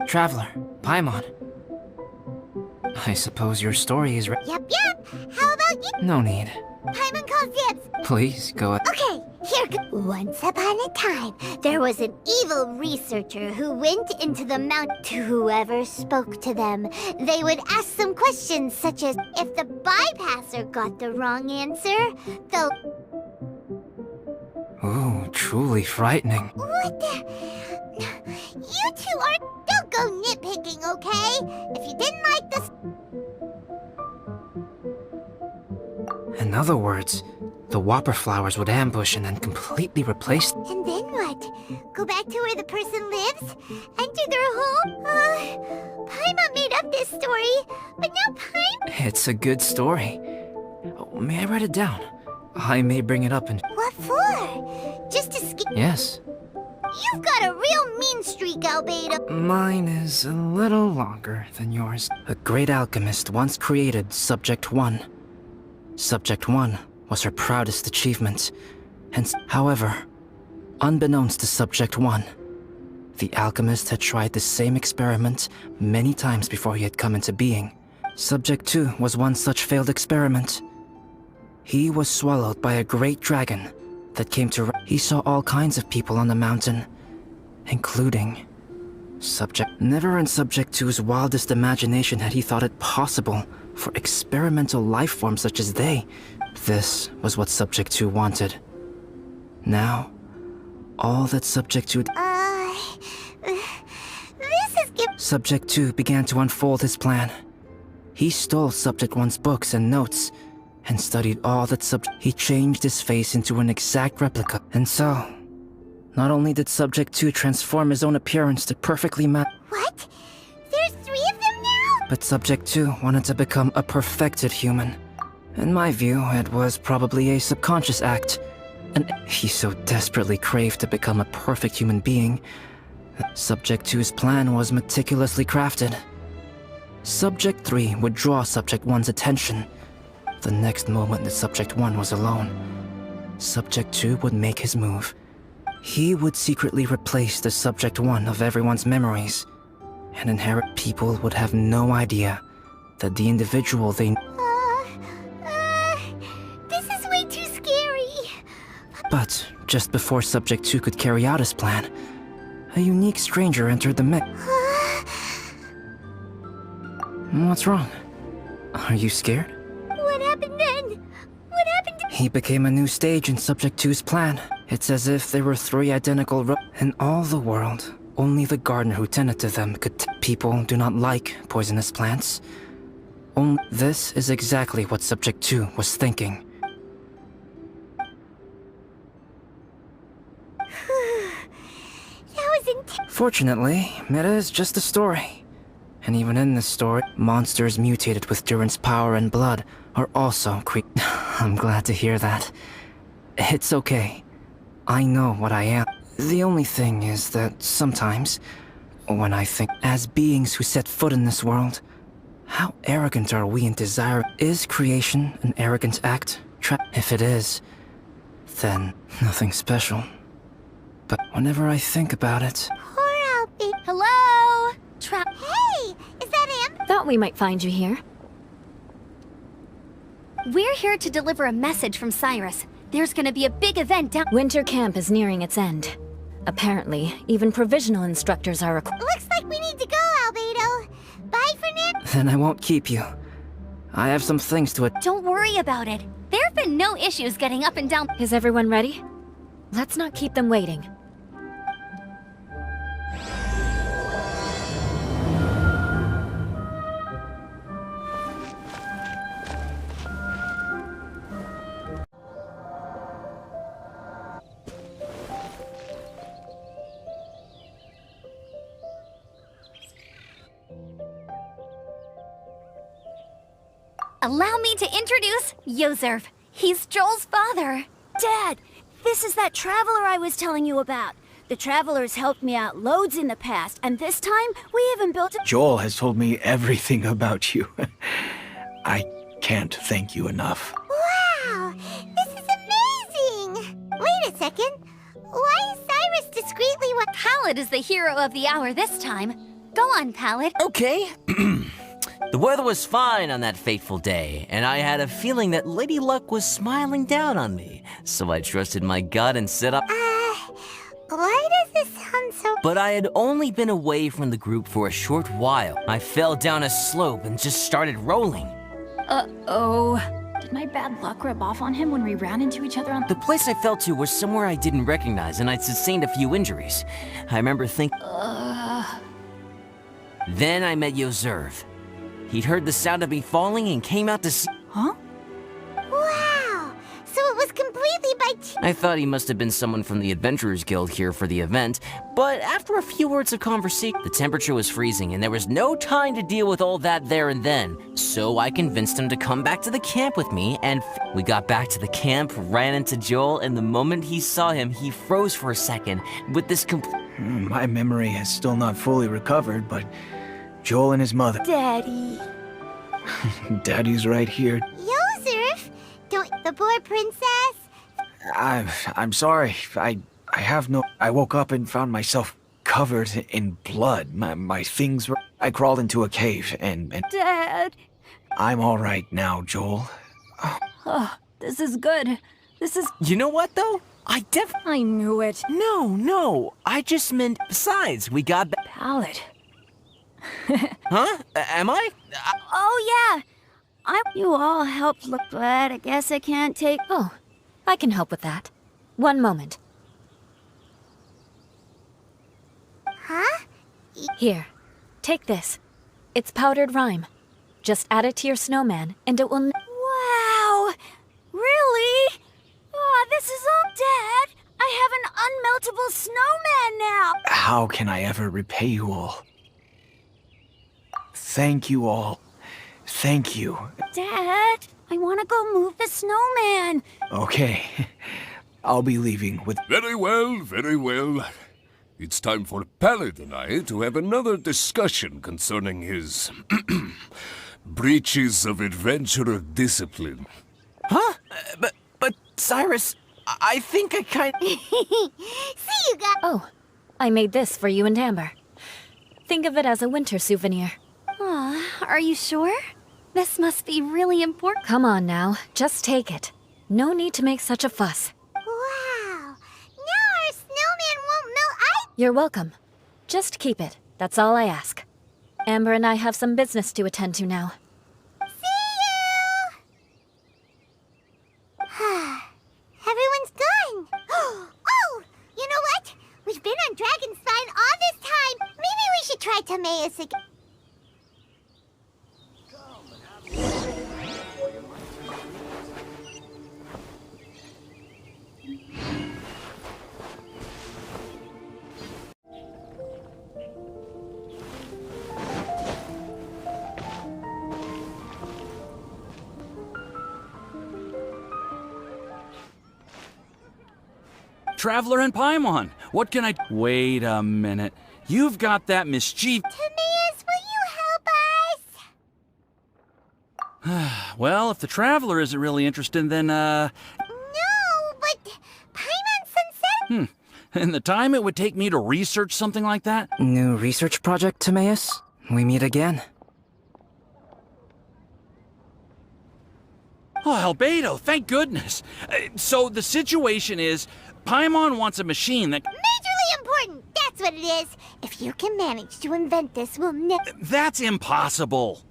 Traveler, Paimon. I suppose your story is Yep. How about you? No need. Paimon calls dibs. Please, go ahead. Okay, here goes. Once upon a time, there was an evil researcher who went into the mountain. To whoever spoke to them, they would ask some questions such as, if the bypasser got the wrong answer, they'll... Ooh, truly frightening. What the... You two are... Don't go nitpicking, okay? If you didn't like this... In other words, the Whopper flowers would ambush and then completely replace... And then what? Go back to where the person lives? Enter their home? Paimon made up this story, but now Paimon... It's a good story. Oh, may I write it down? I may bring it up and... What for? Just to skip... Yes. You've got a real mean streak, Albedo. Mine is a little longer than yours. A great alchemist once created Subject 1. Subject 1 was her proudest achievement. Hence, however, unbeknownst to Subject 1, the alchemist had tried the same experiment many times before he had come into being. Subject 2 was one such failed experiment. He was swallowed by a great dragon that came to... He saw all kinds of people on the mountain, including... Never in Subject 2's wildest imagination had he thought it possible for experimental life forms such as they. This was what Subject 2 wanted. Now, all that Subject 2... This is... Subject 2 began to unfold his plan. He stole Subject 1's books and notes, and studied all that He changed his face into an exact replica. And so, not only did Subject 2 transform his own appearance to perfectly match... What? There's 3 of them now? But Subject 2 wanted to become a perfected human. In my view, it was probably a subconscious act. And he so desperately craved to become a perfect human being. Subject 2's plan was meticulously crafted. Subject 3 would draw Subject 1's attention. The next moment that Subject 1 was alone, Subject 2 would make his move. He would secretly replace the Subject 1 of everyone's memories, and inherit. People would have no idea that the individual they... This is way too scary. But just before Subject 2 could carry out his plan, a unique stranger entered the mix. What's wrong? Are you scared? What happened then? What happened to... He became a new stage in Subject 2's plan. It's as if there were 3 identical in all the world. Only the gardener who tended to them could... People do not like poisonous plants. This is exactly what Subject 2 was thinking. That was intense. Fortunately, it is just a story. And even in this story, monsters mutated with Duran's power and blood are also I'm glad to hear that. It's okay. I know what I am. The only thing is that sometimes, when I think, as beings who set foot in this world, how arrogant are we in desire? Is creation an arrogant act? If it is, then nothing special. But whenever I think about it... Poor Albedo. Hello? Hey! Is that Amber? Thought we might find you here. We're here to deliver a message from Cyrus. There's gonna be a big event down... Winter camp is nearing its end. Apparently, even provisional instructors are required. Looks like we need to go, Albedo. Bye for now. Then I won't keep you. I have some things to... Don't worry about it. There have been no issues getting up and down... Is everyone ready? Let's not keep them waiting. Allow me to introduce Yozerv. He's Joel's father. Dad, this is that traveler I was telling you about. The traveler's helped me out loads in the past, and this time we even built a... Joel has told me everything about you. I can't thank you enough. Wow! This is amazing! Wait a second. discreetly what— Pallet is the hero of the hour this time. Go on, Pallet. Okay. The weather was fine on that fateful day, and I had a feeling that Lady Luck was smiling down on me. So I trusted my gut and set up. Why does this sound so— But I had only been away from the group for a short while. I fell down a slope and just started rolling. Uh-oh. Did my bad luck rub off on him when we ran into each other on— The place I fell to was somewhere I didn't recognize, and I'd sustained a few injuries. I remember thinking... Then I met Yoserv. He'd heard the sound of me falling and came out to see... Huh? Wow! So it was completely by chance. I thought he must have been someone from the Adventurers Guild here for the event, but after a few words of conversation, the temperature was freezing and there was no time to deal with all that there and then. So I convinced him to come back to the camp with me, and we got back to the camp, ran into Joel, and the moment he saw him, he froze for a second with this My memory has still not fully recovered, but Joel and his mother... Daddy. Daddy's right here. Yoserv! Don't— the poor princess? I'm sorry. I have no... I woke up and found myself covered in blood. My things were... I crawled into a cave and Dad. I'm all right now, Joel. Oh, this is good. This is... You know what, though? I knew it. No. I just meant... Besides, we got... Pallet. Huh? Am I? Oh, yeah. You all helped look, but I guess I can't take... Oh, I can help with that. One moment. Huh? Here, take this. It's powdered rime. Just add it to your snowman, and it will... Wow! Really? Oh, this is all... Dad, I have an unmeltable snowman now! How can I ever repay you all? Thank you all. Thank you. Dad, I want to go move the snowman. Okay. I'll be leaving with... Very well, very well. It's time for Pallet and I to have another discussion concerning his breaches of adventurer discipline. Huh? But Cyrus, I think I kind... See you guys. Oh, I made this for you and Amber. Think of it as a winter souvenir. Aw, are you sure? This must be really important. Come on now, just take it. No need to make such a fuss. Wow! Now our snowman won't melt. You're welcome. Just keep it. That's all I ask. Amber and I have some business to attend to now. See you! Everyone's gone. Oh! You know what? We've been on Dragon Spine all this time. Maybe we should try Timaeus again. Traveler and Paimon, what can I... Wait a minute. You've got that mischief... Timaeus, will you help us? Well, if the Traveler isn't really interested, then, No, but Paimon-san said... And the time it would take me to research something like that? New research project, Timaeus? We meet again. Oh, Albedo, thank goodness. So the situation is, Paimon wants a machine that... Majorly important, that's what it is. If you can manage to invent this, we'll never... That's impossible.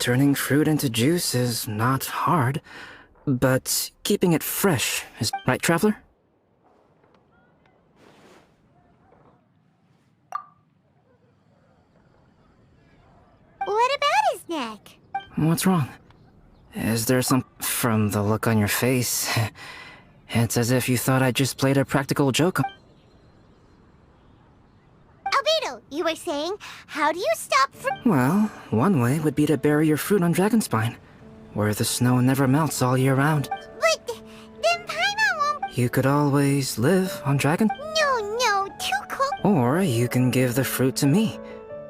Turning fruit into juice is not hard, but keeping it fresh is... Right, Traveler? What about his neck? What's wrong? Is there some... From the look on your face, it's as if you thought I just played a practical joke. Albedo, you were saying, how do you stop Well, one way would be to bury your fruit on Dragonspine, where the snow never melts all year round. But then Paimon won't... You could always live on dragon, No, too cold. or you can give the fruit to me,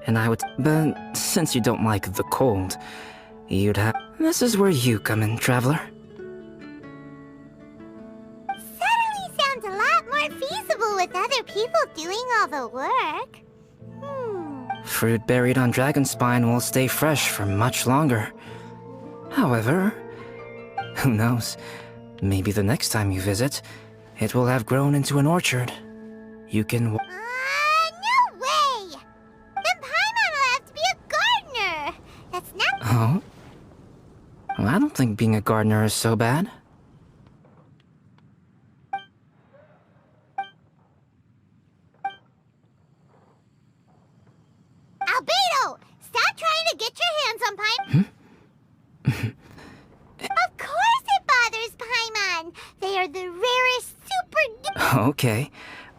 and I would. But since you don't like the cold, you'd have. This is where you come in, traveler. Suddenly sounds a lot more feasible with other people doing all the work. Fruit buried on dragon spine will stay fresh for much longer. However, who knows? Maybe the next time you visit, it will have grown into an orchard. You can. No way! Then Paimon will have to be a gardener. That's not. Oh? Well, I don't think being a gardener is so bad. Albedo! Stop trying to get your hands on Paimon. Of course it bothers Paimon. They are the rarest super. Okay,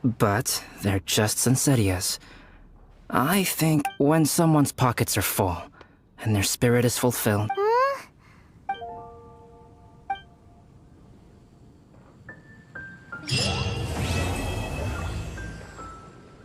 but they're just Sensetias. I think when someone's pockets are full, and their spirit is fulfilled,